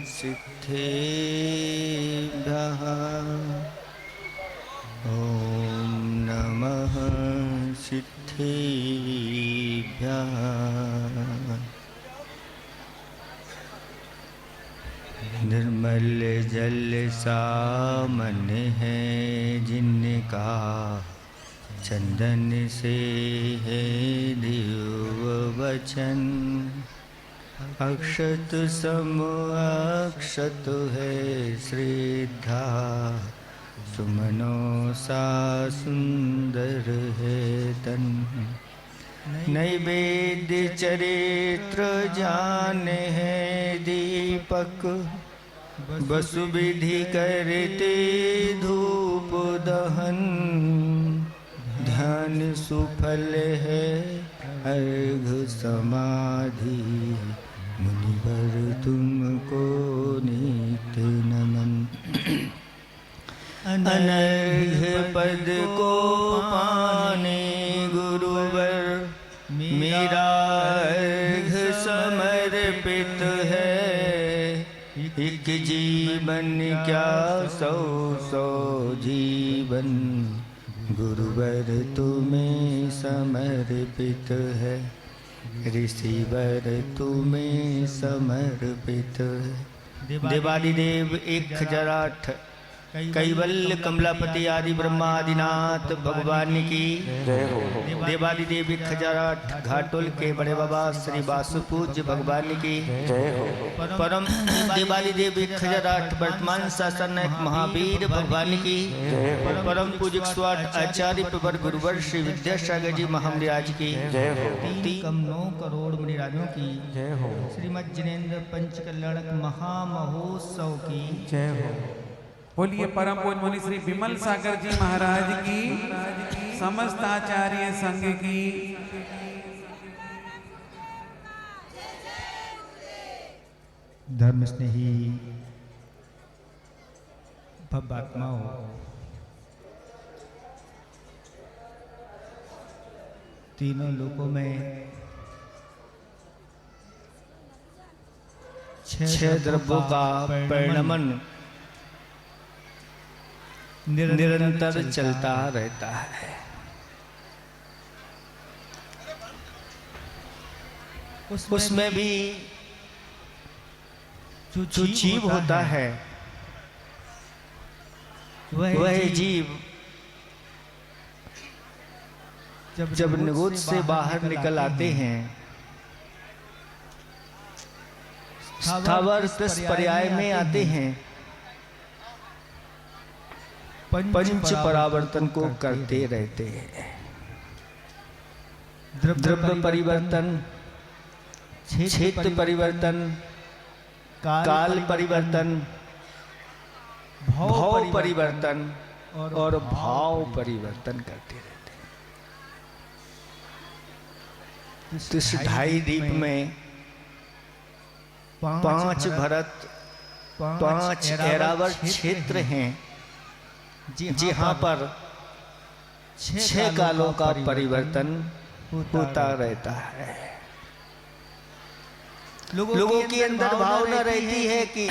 सिद्धेभ्यः ॐ नमः सिद्धेभ्यः। निर्मल जल सामन है जिनका, चंदन से है दिव्य वचन। अक्षत सम अक्षत है श्रद्धा, सुमनों सा सुंदर है तन। नैवेद्य चरित्र जाने है दीपक, वसु विधि करते धूप दहन। ध्यान सुफल है अर्घ समाधि, मुनिवर तुमको नित्य नमन। अनर्घ पद को पाने गुरुवर, मेरा अर्घ समर्पित है। एक जीवन क्या सौ सौ जीवन, गुरुवर तुम्हें समर्पित है। ऋषिवर तुम्हें समर्पित है। देवादिदेव 1008 कैवल्य कमलापति आदि ब्रह्मादिनाथ भगवान की जय हो। देवादिदेव 1008 घाटोल के बड़े बाबा श्री वासु पूज्य भगवान की जय हो। परम देवादिदेव 1008 वर्तमान शासन नायक महावीर भगवान की जय हो। परम पूज्य 108 आचार्य प्रवर गुरुवर श्री विद्यासागर जी महाराज की जय हो। 9 करोड़ मुनिराजों की जय हो। श्रीमद जिनेन्द्र पंचकल्याणक महामहोत्सव की जय हो। बोलिए परम पूज्य मुनि श्री विमल सागर जी महाराज की, समस्त आचार्य संघ की। धर्म स्नेही भव्यात्माओं, तीनों लोकों में 6 द्रव्यों का परिणमन निरंतर चलता रहता है। उसमें भी जो जीव होता है, वह जीव जब निगोद से बाहर निकल आते हैं, स्थावर पर्याय में आते हैं, पंच परावर्तन को करते रहते हैं। द्रव्य परिवर्तन, क्षेत्र परिवर्तन, काल परिवर्तन, भाव परिवर्तन और भाव परिवर्तन करते रहते हैं। इस 2.5 दीप में 5 भरत, 5 ऐरावत क्षेत्र हैं, जहाँ पर 6 कालों का परिवर्तन होता रहता है। लोगों के अंदर भावना रहती है कि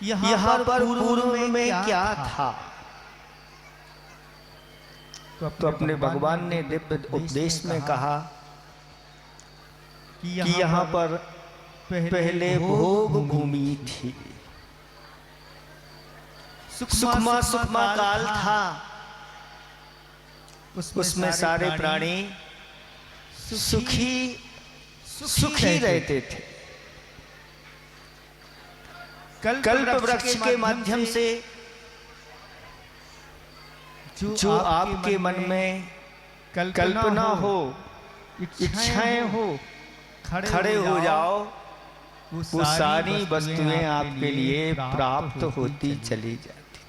यहाँ पर पूर्व में क्या था। तो अपने भगवान ने दिव्य उपदेश में कहा कि यहाँ पर पहले भोग भूमि थी, सुखमा काल था। उसमें सारे प्राणी सुखी रहते थे। कल्प वृक्ष के माध्यम से जो आपके मन में कल्पना हो, इच्छाएं हो, खड़े हो जाओ, वो सारी वस्तुएं आपके लिए प्राप्त होती चली जाती।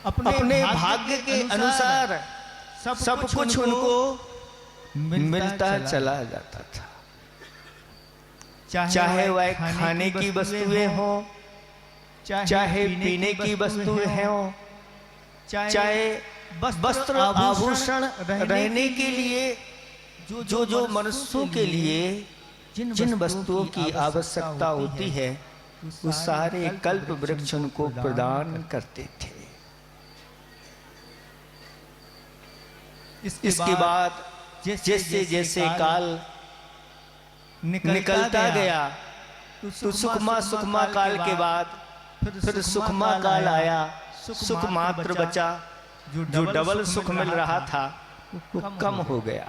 अपने भाग्य के अनुसार सब कुछ उनको मिलता चला जाता था। चाहे वह खाने की वस्तुएं हो, चाहे पीने की वस्तुएं हो, चाहे वस्त्र आभूषण रहने के लिए जो जो मनुष्यों के लिए जिन वस्तुओं की आवश्यकता होती है वो सारे कल्प वृक्ष उनको प्रदान करते थे। इसके बाद जैसे जैसे काल निकलता गया तो सुखमा काल के बाद फिर सुखमा काल आया, सुख मात्र बचा, जो डबल सुख मिल रहा था वो कम हो गया।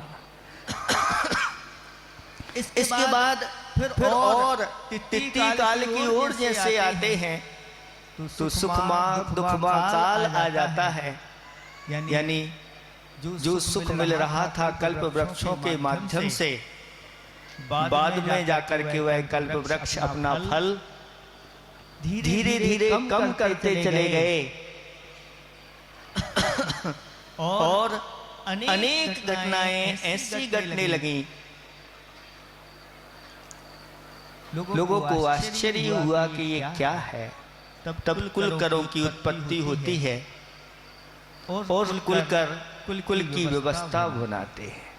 इसके बाद फिर और तिथि काल की ओर जैसे आते हैं तो सुखमा दुखमा काल आ जाता है, यानी जो सुख मिल रहा था कल्प वृक्षों के माध्यम से बाद में जाकर के वह कल्प वृक्ष अपना फल धीरे धीरे कम करते चले गए और अनेक घटनाएं ऐसी घटने लगी, लोगों को आश्चर्य हुआ कि ये क्या है। तब कुलकरों की उत्पत्ति होती है और कुल की व्यवस्था बनाते हैं।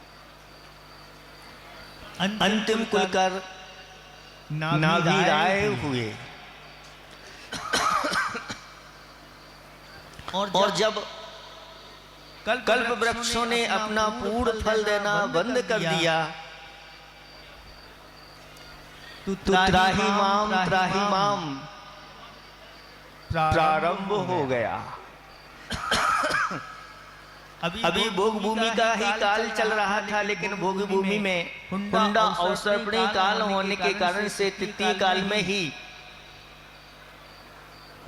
अंतिम कुलकर नाभिराय हुए और जब कल्प वृक्षों ने अपना पूर्ण फल देना बंद कर दिया तो त्राहिमाम प्रारंभ हो गया। अभी भोग भूमि का ही काल चल रहा था, लेकिन भोग भूमि में हुंडा अवसर्पणी काल होने के कारण से तृतीय काल में ही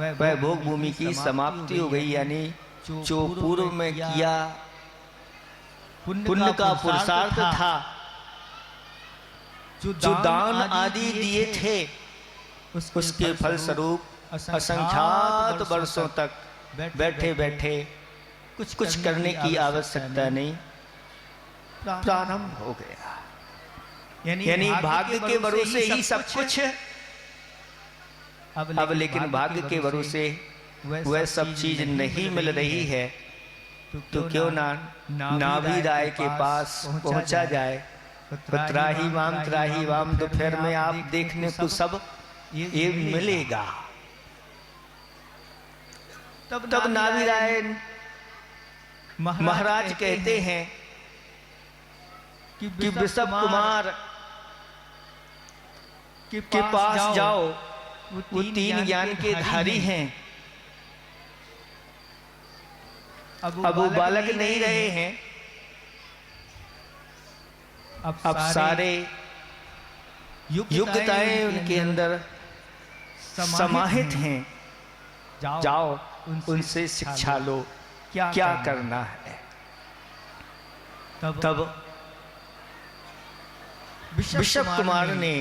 वह भोग भूमि की समाप्ति हो गई। यानी जो पूर्व में किया पुण्य का पुरुषार्थ था, जो दान आदि दिए थे, उसके फलस्वरूप असंख्यात वर्षों तक बैठे बैठे कुछ करने की आवश्यकता नहीं, प्रारंभ हो गया। यानी भाग्य के भरोसे ही सब कुछ है। अब लेकिन भाग्य के भरोसे वह सब चीज नहीं मिल रही है तो क्यों ना नाभिराय के पास पहुंचा जाए। त्राहिमाम दोपहर में आप देखने को सब ये मिलेगा। तब नाभिराय महाराज कहते हैं कि वृषभ कुमार के पास जाओ, वो तीन ज्ञान के धारी हैं। अब वो बालक नहीं रहे हैं, अब सारे युक्तताएं उनके अंदर समाहित हैं। जाओ उनसे शिक्षा लो, क्या करना है। तब वृषभ कुमार ने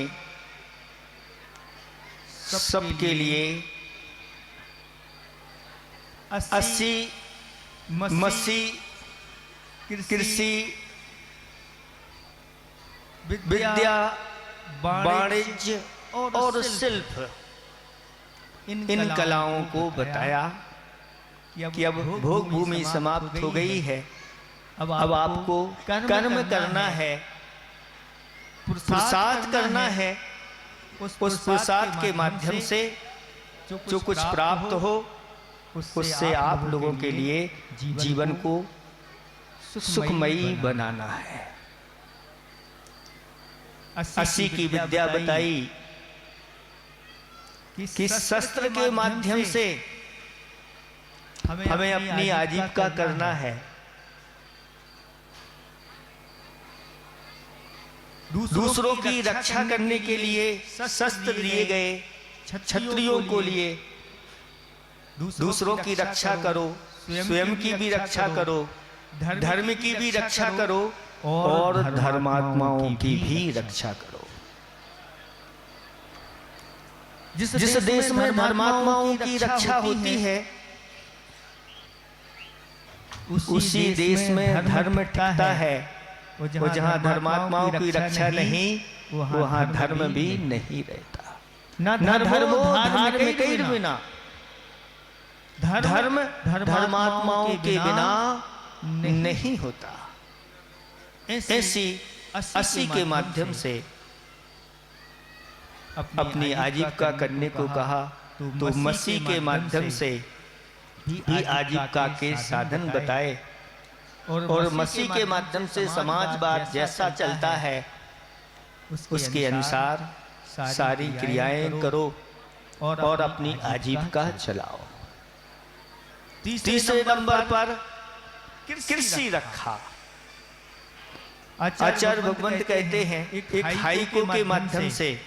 सबके लिए 80 मसी कृषि विद्या वाणिज्य और शिल्प इन कलाओं को बताया कि अब भोग भूमि समाप्त हो गई है, अब आपको कर्म करना है, पुरुषार्थ करना है। उस पुरुषार्थ के माध्यम से जो कुछ प्राप्त हो उससे आप लोगों के लिए जीवन को सुखमयी बनाना है। 80 की विद्या बताई कि शस्त्र के माध्यम से हमें अपनी आजीविका करना है। दूसरों की रक्षा करने के लिए शस्त्र दिए गए, क्षत्रियों को लिए दूसरों की रक्षा करो, स्वयं की भी रक्षा करो, धर्म की भी रक्षा करो और धर्मात्माओं की भी रक्षा करो। जिस देश में धर्मात्माओं की रक्षा होती है उसी देश में धर्म टिकता है। वो जहाँ धर्मात्माओं की रक्षा नहीं वहाँ धर्म भी नहीं रहता। न धर्म धार्मिक बिना, धर्म धर्मात्माओं के बिना नहीं होता। ऐसी 80 के माध्यम से अपनी आजीविका करने को कहा, तो मसीह के माध्यम से भी आजीविका के साधन बताए और मसीह के माध्यम से समाजवाद जैसा चलता है उसके अनुसार सारी क्रियाएं करो और अपनी आजीविका चलाओ। तीसरे नंबर पर कृषि रखा। आचार्य भगवंत कहते हैं एक हाइको के माध्यम से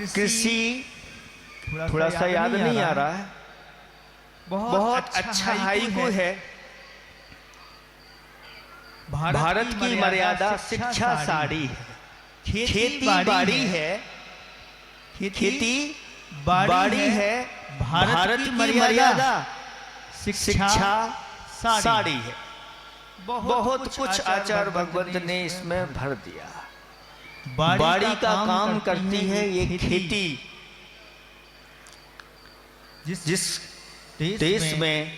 कृषि, थोड़ा सा याद नहीं आ रहा है, बहुत अच्छा हाइको है। भारत की मर्यादा शिक्षा साड़ी है, खेती बाड़ी है, खेती बाड़ी है, भारत की मर्यादा शिक्षा साड़ी है। बहुत कुछ आचार्य भगवंत ने इसमें भर दिया। बाड़ी का काम करती है ये खेती। जिस देश में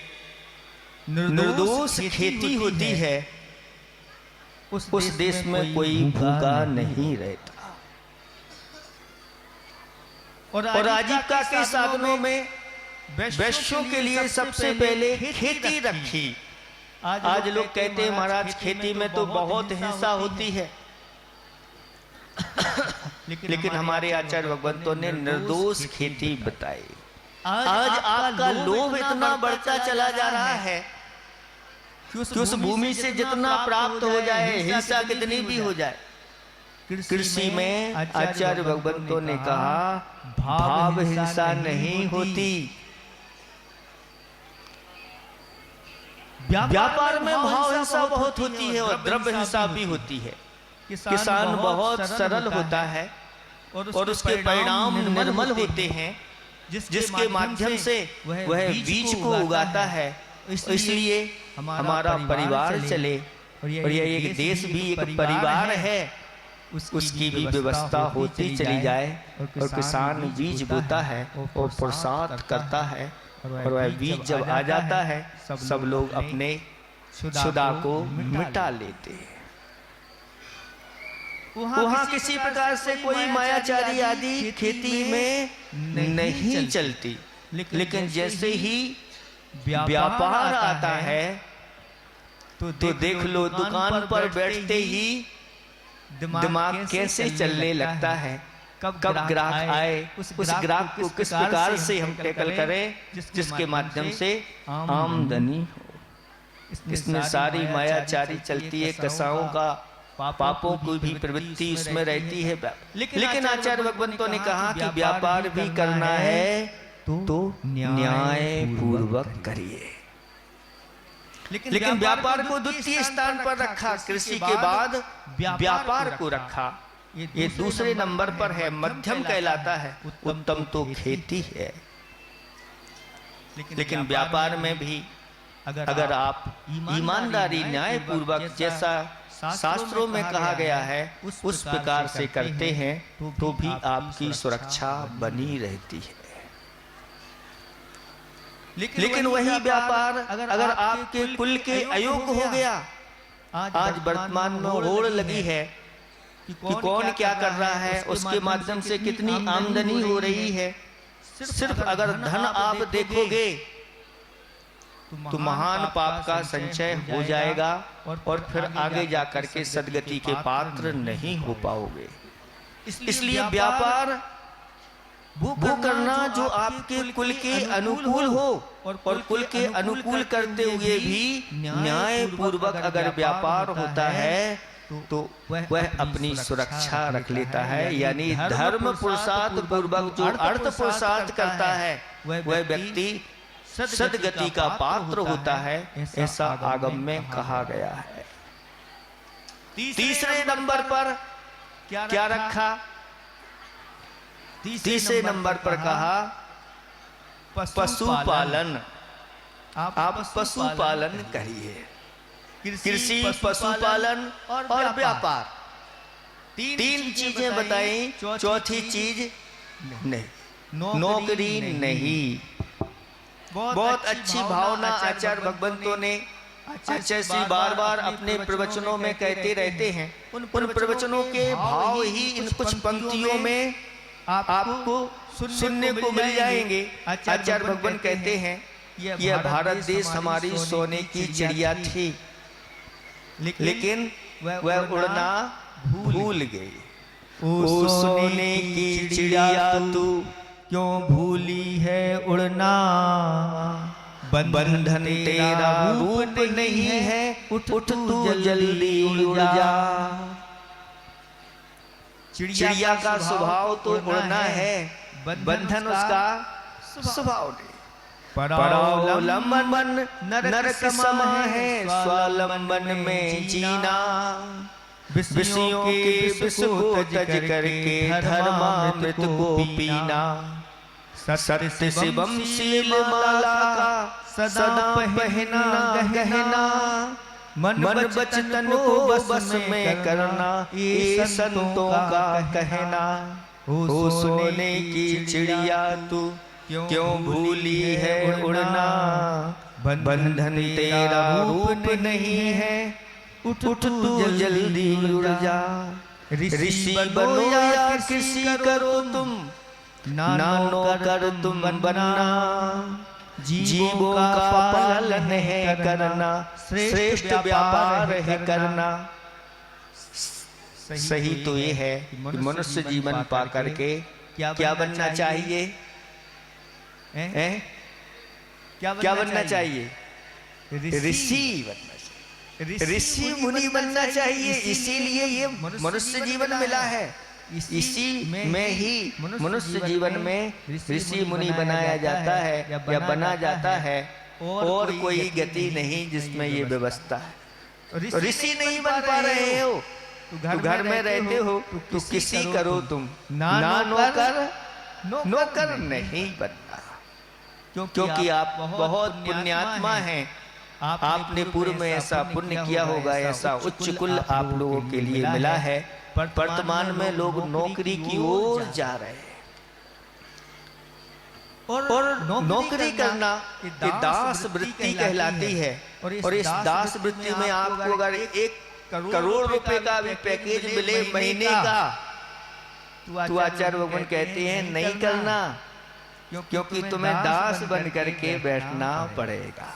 निर्दोष खेती होती है उस देश में कोई भूखा नहीं रहता। और आजीविका के साधनों में वैश्यों के लिए सबसे पहले खेती रखी। आज लोग कहते हैं महाराज खेती में तो बहुत हिंसा होती है, लेकिन हमारे आचार्य भगवंतों ने निर्दोष खेती बताई। आज आपका लोभ इतना बढ़ता चला जा रहा है कि उस भूमि से जितना प्राप्त हो जाए, हिंसा कितनी भी हो जाए। कृषि में आचार्य भगवंतों ने कहा भाव हिंसा नहीं होती। व्यापार में भाव हिंसा बहुत होती है और द्रव्य हिंसा भी होती है। किसान बहुत सरल होता है और उसके परिणाम निर्मल होते हैं, जिसके माध्यम से वह बीज को उगाता है। इसलिए हमारा परिवार चले और यह एक देश भी एक परिवार है, उसकी भी व्यवस्था होती चली जाए। और किसान बीज बोता है और प्रसाद करता है और वह बीज जब आ जाता है सब लोग अपने क्षुधा को मिटा लेते हैं। वहाँ किसी प्रकार से कोई मायाचारी आदि खेती में नहीं चलती। लेकिन जैसे ही व्यापार आता है तो देख लो दुकान पर बैठते ही दिमाग कैसे चलने लगता है। कब ग्राहक आए, उस ग्राहक को किस प्रकार से हम टैकल करें जिसके माध्यम से आमदनी हो। इसमें सारी मायाचारी चलती है। कसाओं का पापों की भी प्रवृत्ति उसमें रहती है। लेकिन आचार्य भगवंतों ने कहा कि व्यापार भी करना है तो न्याय पूर्वक करिए। लेकिन व्यापार को द्वितीय स्थान पर रखा, कृषि के बाद व्यापार को रखा। ये दूसरे नंबर पर है, मध्यम कहलाता है। उत्तम तो खेती है। लेकिन व्यापार में भी अगर आप ईमानदारी न्याय पूर्वक जैसा शास्त्रों में कहा गया है उस प्रकार से करते हैं तो भी आपकी सुरक्षा बनी रहती है। लेकिन वही व्यापार अगर आपके कुल के अयोग्य हो गया, आज वर्तमान में होड़ लगी है कि कौन क्या कर रहा है, उसके माध्यम से कितनी आमदनी हो रही है। सिर्फ अगर धन आप देखोगे तो महान पाप का संचय हो जाएगा और फिर आगे जाकर के सदगति के पात्र नहीं हो पाओगे। इसलिए व्यापार वो करना जो आपके कुल के अनुकूल हो और कुल के अनुकूल करते हुए भी न्याय पूर्वक अगर व्यापार होता है तो वह अपनी सुरक्षा रख लेता है। यानी धर्म पुरुषार्थ पूर्वक जो अर्थ पुरुषार्थ करता है वह व्यक्ति सदगति का पात्र होता है, ऐसा आगम में कहा गया है। तीसरे नंबर पर क्या रखा? तीसरे नंबर पर कहा पशुपालन। आप पशुपालन करिए। कृषि, पशुपालन और व्यापार, तीन चीजें बताई, चौथी चीज नहीं, नौकरी नहीं। बहुत अच्छी भावना आचार्य भगवंतों ने आचार्य श्री बार बार अपने प्रवचनों में कहते रहते हैं। उन प्रवचनों के भाव ही इन कुछ पंक्तियों में आपको सुनने को मिल जाएंगे। आचार्य भगवान कहते हैं, यह भारत देश हमारी सोने की चिड़िया थी, लेकिन वह उड़ना भूल गई। ओ सोने की चिड़िया तू क्यों भूली है उड़ना, बंधन तेरा रूप नहीं है, उठ तू जल्दी उड़ जा। चिड़िया का स्वभाव तो उड़ना है, बंधन उसका स्वभाव नहीं। परावलंबन नरक समा है, स्वावलंबन में जीना। विषयों के विष को तज करके धर्मामृत को पीना। सत्य शिवम शील माला का सदा पहनना गहना। मन बचतन को बस में करना, ये संतों का कहना। ओ सोने की चिड़िया तू क्यों भूली है उड़ना, बंधन तेरा रूप नहीं है, उठ तू जल्दी उड़ जा। ऋषि बनो या कृषि करो तुम, नानो कर तुम बनना। जीवों का पालन है करना, श्रेष्ठ व्यापार है करना। सही तो ये है कि मनुष्य जीवन पा करके क्या बनना चाहिए? क्या बनना चाहिए? ऋषि बनना चाहिए, ऋषि मुनि बनना चाहिए। इसीलिए ये मनुष्य जीवन मिला है। इसी में ही मनुष्य जीवन में ऋषि मुनि बनाया जाता है या बना जाता है, और कोई गति नहीं जिसमें ये व्यवस्था है। ऋषि नहीं बन पा रहे हो, तो घर में रहते हो तो किसी करो तुम, ना नौकर नहीं बनना। क्योंकि आप बहुत पुण्यात्मा हैं। आपने पूर्व में ऐसा पुण्य किया होगा, ऐसा उच्च कुल आप लोगों के लिए मिला है। वर्तमान में लोग नौकरी की ओर जा रहे हैं, और नौकरी करना ये दास वृत्ति कहलाती है। और इस दास वृत्ति में आपको अगर 1 करोड़ रुपए का भी पैकेज मिले महीने का, तो आचार्य भगवान कहते हैं नहीं करना, क्योंकि तुम्हें दास बन करके बैठना पड़ेगा।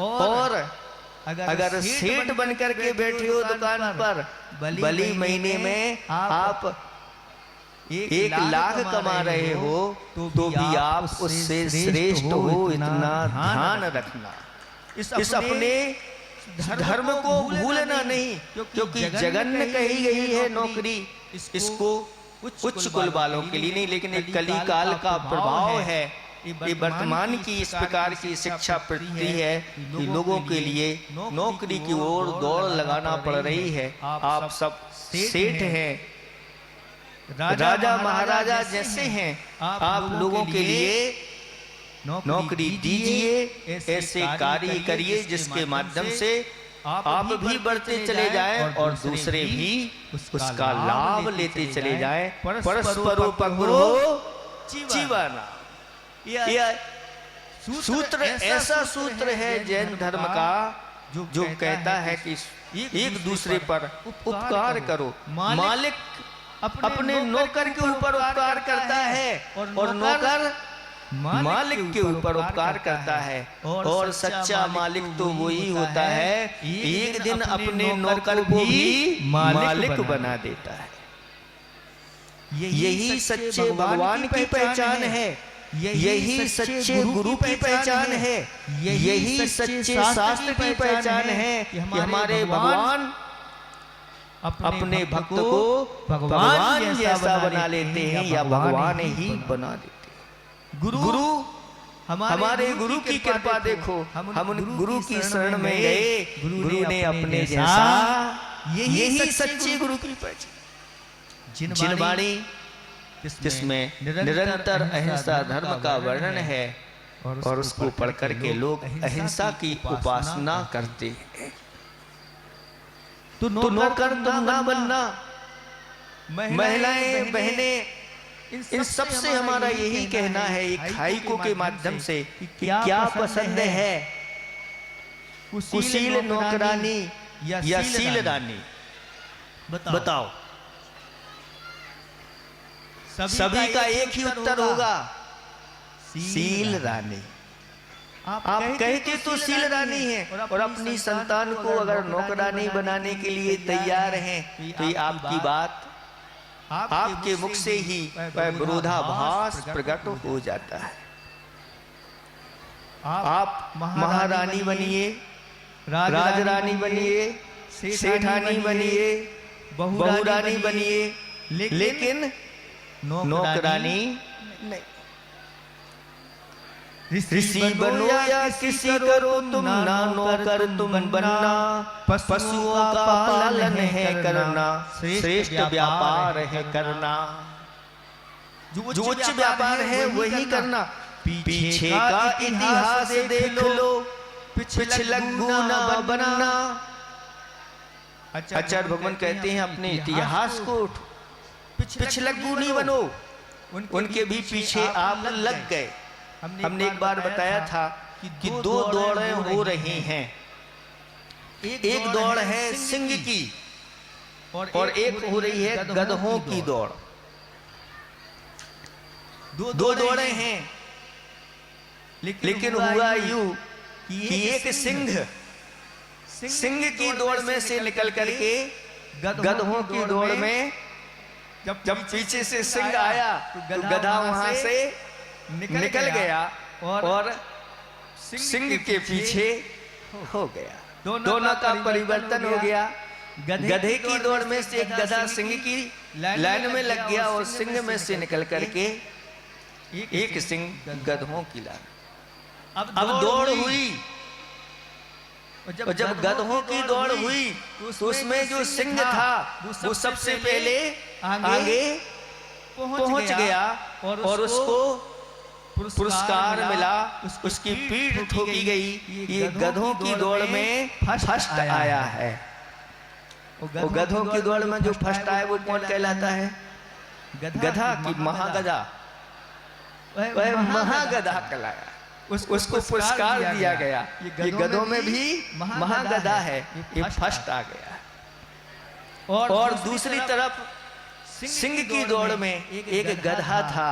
और अगर सेठ बन करके बैठे हो दुकान पर, भली महीने में आप 1 लाख कमा रहे हो, तो भी आप उससे श्रेष्ठ हो, इतना ध्यान रखना। इस अपने धर्म को भूलना नहीं, क्योंकि जगन्य कही गई है नौकरी, इसको उच्च कुल वालों के लिए नहीं, लेकिन एक कली काल का प्रभाव है। ये वर्तमान की इस प्रकार की शिक्षा प्रति है कि लोगों के लिए नौकरी की ओर दौड़ लगाना पड़ रही है। आप सब सेठ हैं, राजा महाराजा जैसे हैं, आप लोगों के लिए नौकरी दीजिए, ऐसे कार्य करिए जिसके माध्यम से आप भी बढ़ते चले जाएं और दूसरे भी उसका लाभ लेते चले जाएं। परस्परोपकारो जीवना, यह सूत्र ऐसा सूत्र है जैन धर्म का, जो कहता है कि एक दूसरे पर उपकार करो। मालिक अपने नौकर के ऊपर उपकार करता है, और नौकर मालिक के ऊपर उपकार करता है। और सच्चा मालिक तो वही होता है, एक दिन अपने नौकर को भी मालिक बना देता है। यही सच्चे भगवान की पहचान है, यही सच्चे गुरु की पहचान है, यही सच्चे शास्त्र की पहचान है कि हमारे भगवान अपने भक्त को भगवान जैसा बना लेते हैं, या भगवान ही बना देते हैं। गुरु हमारे गुरु की कृपा देखो, हम उन गुरु की शरण में गए, गुरु ने अपने जैसा, यही सच्चे गुरु की पहचान। जिनवाणी जिसमें निरंतर अहिंसा धर्म का वर्णन है, और उसको पढ़ करके लोग अहिंसा की उपासना करते हैं। तो नौकर तुम ना बनना, महिलाएं बहनें, इन सब से हमारा यही कहना है एक हाइकू के माध्यम से कि क्या पसंद है, कुशील नौकरानी या सील रानी? बताओ। सभी का एक ही उत्तर होगा, सील रानी। आप कहते तो सील रानी है और अपनी संतान को अगर नौकरानी बनाने के लिए तैयार हैं तो ये आपकी बात आपके मुख से ही वह विरोधाभास प्रकट हो जाता है। आप महारानी बनिए, राजरानी बनिए, सेठानी बनिए, बहुरानी बनिए, लेकिन नौकरानी नहीं। ऋषि बनो या किसी करो तुम, ना नौकर तुम बनना, पशुओं का पालन है करना, श्रेष्ठ व्यापार है करना। जो उच्च व्यापार है वही करना। पीछे का इतिहास देख लो, पिछलग्गू ना बनना। आचार्य भगवान कहते हैं अपने इतिहास को पिछलग्गू नहीं बनो। उनके भी पीछे आप लग गए। हमने एक बार बताया था कि दो दौड़ें हो रही हैं। एक दौड़ है सिंह की और एक हो रही है गधों की दौड़। दो दौड़ें हैं, लेकिन हुआ यूं कि एक सिंह की दौड़ में से निकल करके गधों की दौड़ में जब पीछे से सिंह आया तो गधा वहां से निकल गया और सिंह के पीछे हो गया। दोनों का परिवर्तन हो गया। गधे की दौड़ में से एक गधा सिंह की लाइन में लग गया और सिंह में से निकल करके एक सिंह गधों की लाइन। अब दौड़ हुई और जब गधों की दौड़ हुई तो उसमें जो सिंह था वो सबसे पहले आगे पहुंच गया और उसको पुरस्कार मिला, उसकी पीठ ठोकी गई। ये गधों की दौड़ में फर्स्ट आया है। वो गधों की दौड़ में जो फर्स्ट आया वो कौन कहलाता है? गधा की महागधा, वह महागधा कहलाया। उसको पुरस्कार दिया गया। ये गधों में भी महागधा है, ये फर्स्ट आ गया। और दूसरी तरफ सिंह की दौड़ में एक गधा था,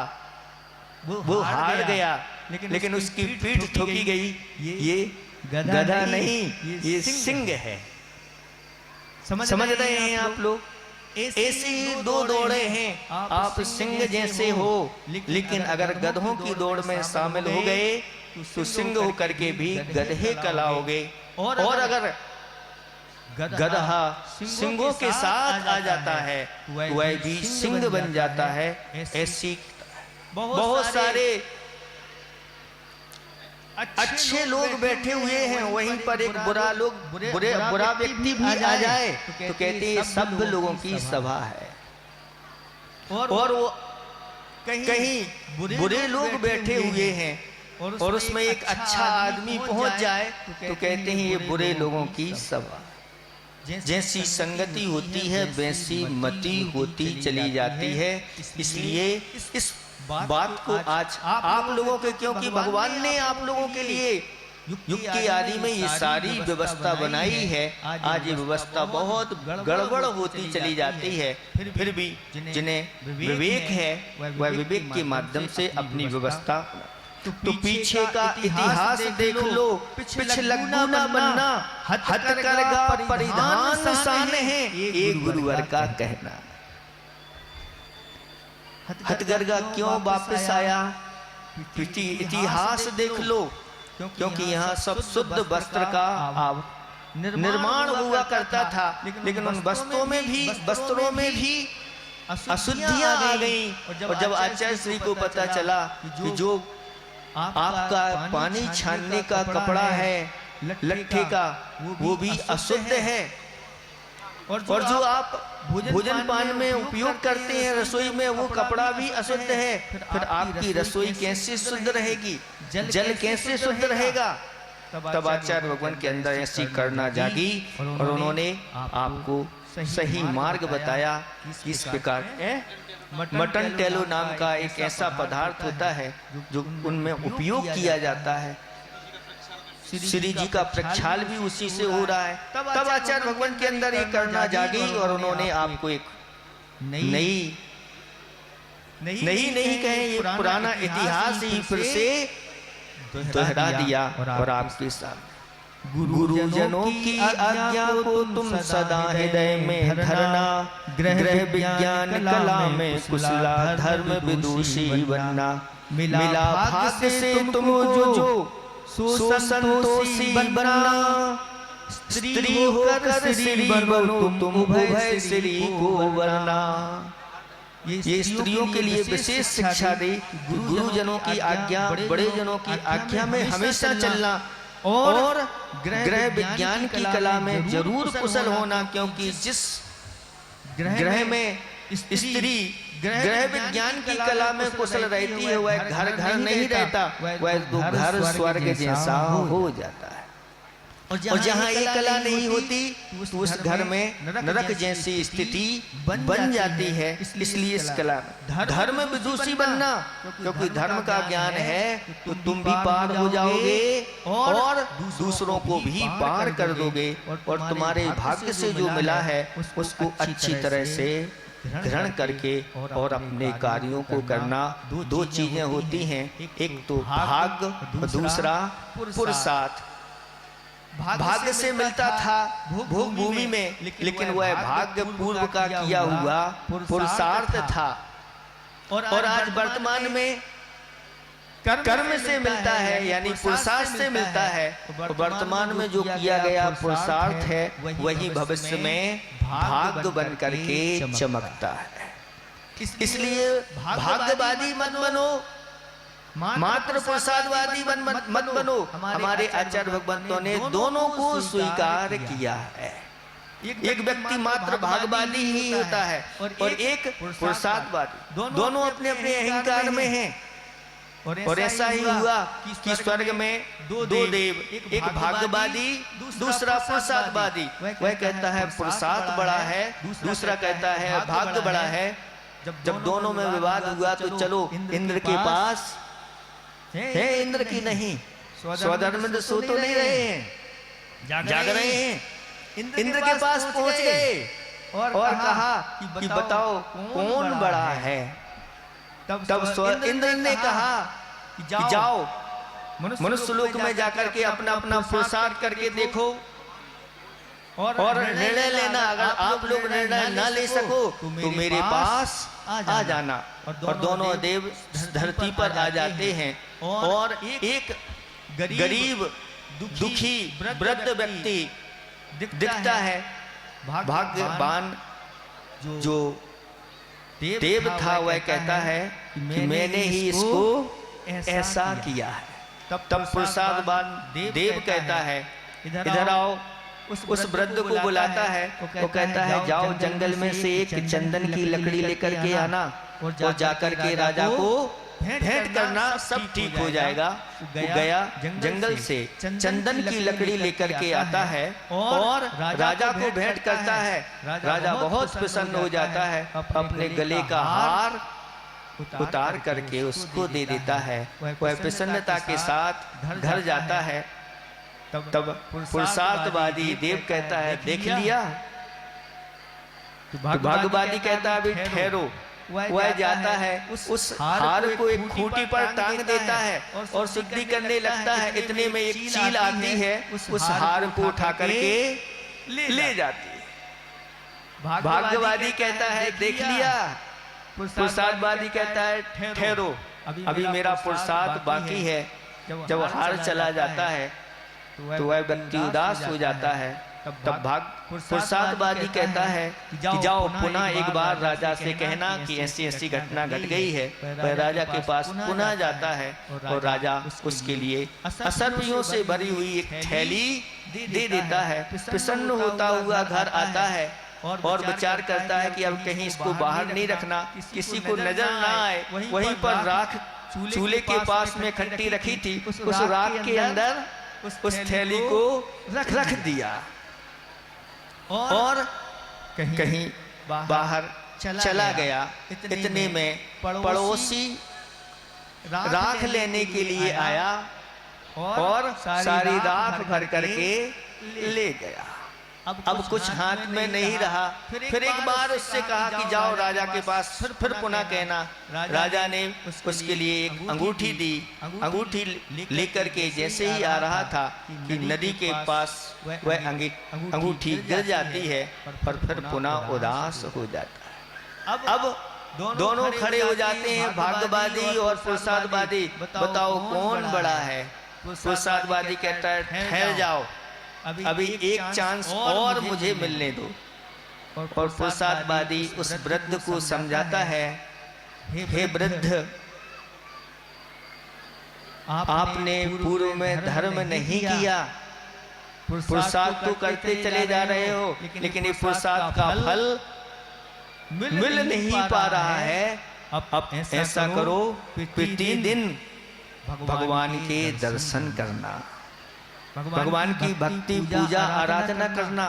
वो हार गया, लेकिन उसकी पीठ ठोकी गई। ये गधा नहीं, ये सिंह है। समझ रहे हैं आप लोग? ऐसी दो दौड़े हैं। आप सिंह जैसे हो, लेकिन अगर गधों की दौड़ में शामिल हो गए तो सिंह होकर के भी गधे कहलाओगे। और अगर गधा सिंहों के साथ आ जाता है वह भी सिंह बन जाता है। ऐसी बहुत सारे अच्छे लोग बैठे हुए हैं, वहीं पर एक बुरा व्यक्ति भी आ जाए तो कहते हैं सब लोगों की सभा है। और वो कहीं बुरे लोग बैठे हुए हैं और उसमें एक अच्छा आदमी पहुंच जाए तो कहते हैं ये बुरे लोगों की सभा। जैसी संगति होती है वैसी मति होती चली जाती है। इसलिए इस बात को आज आप लोगों के, क्योंकि भगवान ने आप लोगों के लिए युग की आदि में ये सारी व्यवस्था बनाई है, आज ये व्यवस्था बहुत गड़बड़ होती चली जाती है। फिर भी जिन्हें विवेक है वह विवेक के माध्यम से अपनी व्यवस्था। तो पीछे का इतिहास देख लो, पिछलग्गू ना बनना, हथकरघा परिधान शान है, एक गुरुवर का कहना। हथकरघा क्यों वापस आया? इतिहास देख लो, क्योंकि यहाँ सब शुद्ध वस्त्र का निर्माण हुआ करता था, लेकिन उन वस्त्रों में भी अशुद्धियां आ गई। और जब आचार्य श्री को पता चला कि जो आपका पानी छानने का कपड़ा है लट्ठे का वो भी अशुद्ध है, और जो आप भोजन पान में उपयोग करते हैं रसोई में वो कपड़ा भी अशुद्ध है। फिर आपकी रसोई कैसे शुद्ध रहेगी? जल कैसे शुद्ध रहेगा? तब आचार्य भगवान के अंदर ऐसी करना जागी और उन्होंने आपको सही मार्ग बताया। किस प्रकार मटन टेलो नाम का एक ऐसा पदार्थ होता है जो उनमें उपयोग किया जाता है। श्री जी का प्रक्षाल भी उसी से हो रहा है। तब आचार्य भगवान के अंदर ये करना जागी और उन्होंने आपको एक नहीं कहे, ये पुराना इतिहास ही फिर से दोहरा दिया और आपके साथ गुरुजनों की आज्ञा को तुम सदा हृदय में धरना, ग्रह विज्ञान कला में कुशला, धर्म विदुषी बनना, मिला भाग्य से तुम जो सो संतोषी बनना, स्त्री होकर श्री बनो तुम उभय श्री को वरना। ये स्त्रियों के लिए विशेष शिक्षा दे। गुरुजनों की आज्ञा, बड़े जनों की आज्ञा में हमेशा चलना और ग्रह विज्ञान की कला में जरूर कुशल होना, क्योंकि जिस ग्रह में स्त्री ग्रह विज्ञान की कला में कुशल रहती है वह घर घर नहीं रहता, वह तो घर स्वर्ग जैसा हो जाता है। और जहाँ ये कला नहीं होती तो उस घर में नरक जैसी स्थिति बन जाती है। इसलिए इस कला में धर्म विदुषी बनना, क्योंकि धर्म का ज्ञान है तो तुम भी पार हो जाओगे और दूसरों को भी पार कर दोगे, और तुम्हारे भाग्य से जो मिला है उसको अच्छी तरह से ग्रहण करके और अपने कार्यों को करना। दो चीजें होती हैं, एक तो भाग्य, दूसरा पुरुषार्थ। भाग्य से मिलता था भोग भूमि में, लेकिन वह भाग्य पूर्व का किया हुआ पुरुषार्थ था। और आज वर्तमान में कर्म से मिलता है, यानी पुरुषार्थ से मिलता है। वर्तमान में जो किया गया पुरुषार्थ है वही भविष्य में भाग्य बन करके चमकता है। इसलिए भाग्यवादी मत बनो, मात्र प्रसादवादी मत बनो। हमारे आचार्य भगवंतों ने दोनों को स्वीकार किया है। एक व्यक्ति मात्र भाग्यवादी ही होता है और एक प्रसादवादी, दोनों अपने अपने अहंकार में हैं। और ऐसा ही हुआ कि स्वर्ग में दो देव, एक भाग्यवादी दूसरा प्रसादवादी। वह कहता है प्रसाद बड़ा है, दूसरा कहता है भाग्य बड़ा है। जब दोनों में विवाद हुआ तो चलो इंद्र के पास। हे इंद्र की नहीं, स्वधर्म सो तो नहीं रहे हैं, जाग रहे हैं। इंद्र के पास पहुंच गए और कहा कि बताओ कौन बड़ा है। तब इंद्र ने कहा कि जाओ मनुष्य लोक में जाकर के अपना अपना पुरुषार्थ करके देखो और निर्णय लेना। अगर आप लोग निर्णय न ले सको तो मेरे पास आ जाना। और दोनों देव धरती पर आ जाते हैं और एक गरीब दुखी वृद्ध व्यक्ति दिखता है। भाग्यवान जो देव था वह कहता है कि मैंने ही इसको ऐसा किया है। तब प्रसादवान देव कहता है इधर आओ। उस वृद्ध को बुलाता है, वो कहता है जाओ जंगल में से एक चंदन की लकड़ी लेकर के आना और जाकर के राजा को भेंट करना, सब ठीक हो जाएगा। वो गया जंगल से चंदन की लकड़ी लेकर के आता है और राजा को भेंट करता है। राजा बहुत प्रसन्न हो जाता है, अपने गले का हार उतार करके उसको दे देता है। वह प्रसन्नता के साथ घर जाता है। तब पुरुषार्थवादी देव कहता है देख लिया। तो भाग्यवादी कहता है अभी ठहरो। वह जाता है उस हार को एक खूंटी पर टांग देता है और शुद्धि करने लगता है। इतने में एक चील आती है, उस हार को उठा करके ले जाती है। भाग्यवादी कहता है देख लिया। पुरुषार्थवादी कहता है ठहरो, अभी मेरा पुरुषार्थ बाकी है। जब हार चला जाता है तो वह व्यक्ति उदास हो जाता है। तब पुरुषार्थवादी कहता है कि जाओ पुनः एक बार राजा से कहना कि ऐसी ऐसी घटना घट गई है। वह राजा के पास पुनः जाता है और राजा उसके लिए असर्पियों से भरी हुई एक थैली दे देता है। प्रसन्न होता हुआ घर आता है और विचार करता है कि अब कहीं इसको बाहर नहीं रखना, किसी को नजर ना आए। वहीं पर राख चूल्हे के पास में खट्टी रखी थी, उस राख के अंदर उस थैली को रख दिया और कहीं बाहर चला गया। इतने में पड़ोसी राख लेने के लिए आया और सारी राख भर करके ले गया। अब कुछ हाथ में नहीं रहा। फिर एक बार उससे कहा कि जाओ राजा के पास, फिर पुनः कहना। राजा ने उसके लिए एक अंगूठी दी। अंगूठी लेकर के जैसे ही आ रहा था कि नदी के पास वह अंगूठी गिर जाती है, पर फिर पुनः उदास हो जाता है। अब दोनों खड़े हो जाते हैं, भाग्यवादी और पुरुषार्थवादी। बताओ कौन बड़ा है? पुरुषार्थवादी कहता है ठहर जाओ, अभी एक चांस और मुझे मिलने दो। और पुरुषार्थवादी उस वृद्ध को समझाता है, हे वृद्ध, आपने पूर्व में धर्म नहीं किया, पुरुषार्थ तो करते चले जा रहे हो, लेकिन ये पुरुषार्थ का फल मिल नहीं पा रहा है। अब ऐसा करो, 3 दिन भगवान के दर्शन करना, भगवान की भक्ति पूजा आराधना करना।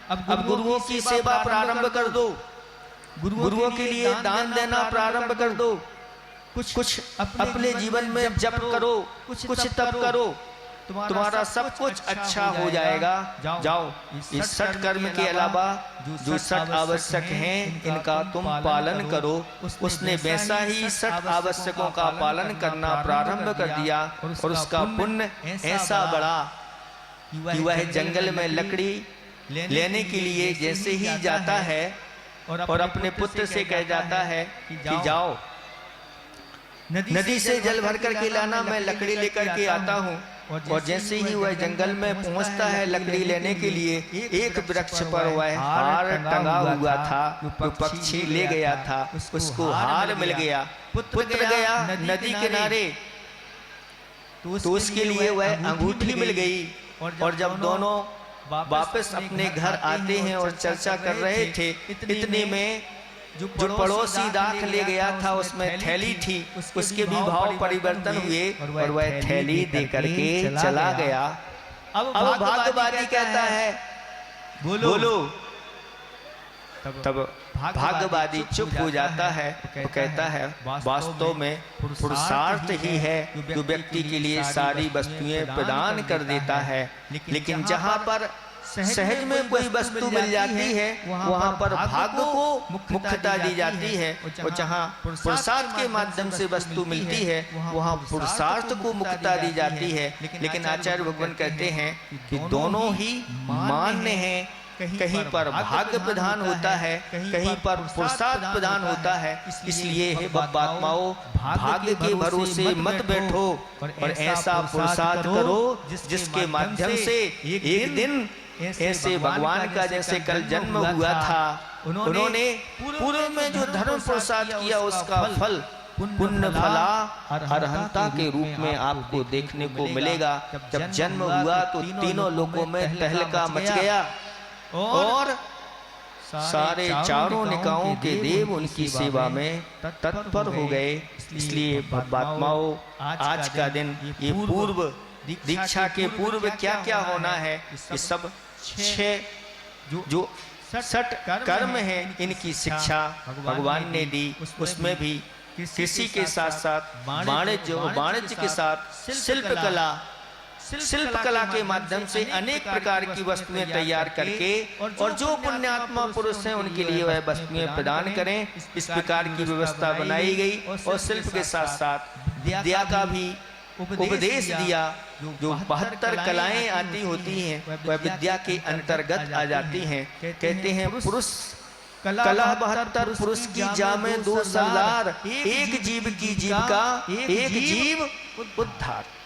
अब गुरुओं की सेवा प्रारंभ कर दो, गुरुओं के लिए दान देना प्रारंभ कर दो, कुछ अपने जीवन में जप करो, कुछ तप करो, तुम्हारा सब कुछ अच्छा हो जाएगा। जाओ, इस 6 कर्म के अलावा जो 6 आवश्यक हैं इनका तुम पालन करो। उसने वैसा ही 6 आवश्यकों का पालन करना प्रारंभ कर दिया और उसका पुण्य ऐसा बढ़ा कि वह जंगल में लकड़ी लेने के लिए जैसे ही जाता है और अपने पुत्र से कह जाता है कि जाओ नदी से जल भर करके लाना, मैं लकड़ी लेकर के आता हूँ। और जैसे ही वह जंगल में पहुंचता है लकड़ी लेने के लिए, एक वृक्ष पर वह हार टंगा हुआ था, जो पक्षी ले गया था, उसको हार मिल गया। पुत्र गया नदी किनारे तो उसके लिए वह अंगूठी मिल गई। और जब दोनों वापस अपने घर आते हैं और चर्चा कर रहे थे, इतने में जो पड़ोसी राख ले गया था उसमें थैली थी, उसके भी भाव परिवर्तन हुए और वह थैली दे करके चला गया। अब भाग्यवादी कहता है बोलो। तब भाग्यवादी चुप हो जाता है, तो कहता है वास्तव में पुरुषार्थ ही है जो व्यक्ति के लिए सारी वस्तुएं प्रदान कर देता है। लेकिन जहाँ पर सहज में कोई वस्तु मिल जाती है वहाँ पर भाग्य को मुख्यता दी जाती है, और जहाँ पुरुषार्थ के माध्यम से वस्तु मिलती है वहाँ पुरुषार्थ को मुख्यता दी जाती है। लेकिन आचार्य भगवान कहते हैं कि दोनों ही मान्य हैं। कहीं पर भाग्य प्रधान होता है, कहीं पर पुरुषार्थ प्रधान होता है। इसलिए हे बब्बात्माओं, भाग्य के भरोसे मत बैठो और ऐसा पुरुषार्थ करो जिसके माध्यम से एक दिन ऐसे भगवान का जैसे कल जन्म हुआ था, उन्होंने पूर्व में जो धर्म पुरुषार्थ किया उसका फल पुण्य फला अरहंता के रूप में आपको देखने को मिलेगा। जब जन्म हुआ तो तीनों लोकों में तहलका मच गया और सारे चारों निकायों के देव उनकी सेवा में तत्पर हो गए। इसलिए भक्तात्माओं, आज का दिन ये पूर्व दीक्षा के पूर्व क्या क्या होना है, ये सब 6 जो 6 कर्म हैं इनकी शिक्षा भगवान ने दी। उसमें भी कृषि के साथ साथ वाणिज्य के साथ शिल्प कला के माध्यम से अनेक प्रकार की वस्तुएं तैयार करके और जो पुण्यात्मा पुरुष हैं उनके लिए वह वस्तुएं प्रदान करें, इस प्रकार की व्यवस्था बनाई गई। और शिल्प के साथ साथ विद्या का भी उपदेश दिया। जो 72 कलाएं आती होती हैं वह विद्या के अंतर्गत आ जाती हैं। कहते हैं पुरुष कला 72 पुरुष की जामे 2 सलार, एक जीव की जीविका एक जीव उद्धार।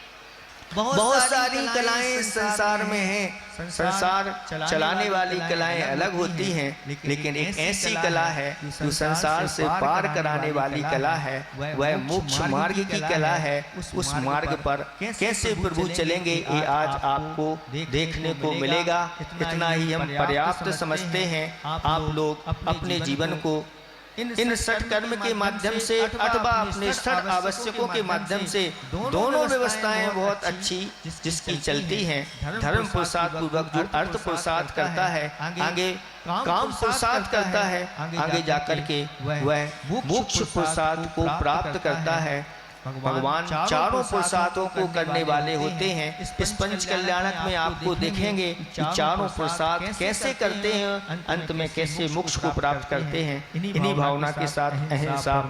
बहुत सारी कलाएं संसार में हैं। संसार चलाने वाली कलाएं अलग होती हैं, लेकिन एक ऐसी कला है जो संसार से पार कराने वाली कला है, वह मोक्ष मार्ग की कला है। उस मार्ग पर कैसे प्रभु चलेंगे ये आज आपको देखने को मिलेगा। इतना ही हम पर्याप्त समझते हैं। आप लोग अपने जीवन को इन षट कर्म के माध्यम से अथवा अपने षट आवश्यकों के माध्यम से दोनों व्यवस्थाएं बहुत अच्छी जिसकी चलती हैं, धर्म पुरुषार्थ पूर्वक जो अर्थ पुरुषार्थ करता है, आगे काम पुरुषार्थ करता है, आगे जाकर के वह मोक्ष पुरुषार्थ को प्राप्त करता है। भगवान चारों पुरुषार्थों को करने वाले होते हैं। इस पंच कल्याणक में आपको देखेंगे कि चारों पुरुषार्थ कैसे करते हैं, अंत में कैसे मोक्ष को प्राप्त करते हैं। इन्हीं भावना के साथ अहिंसा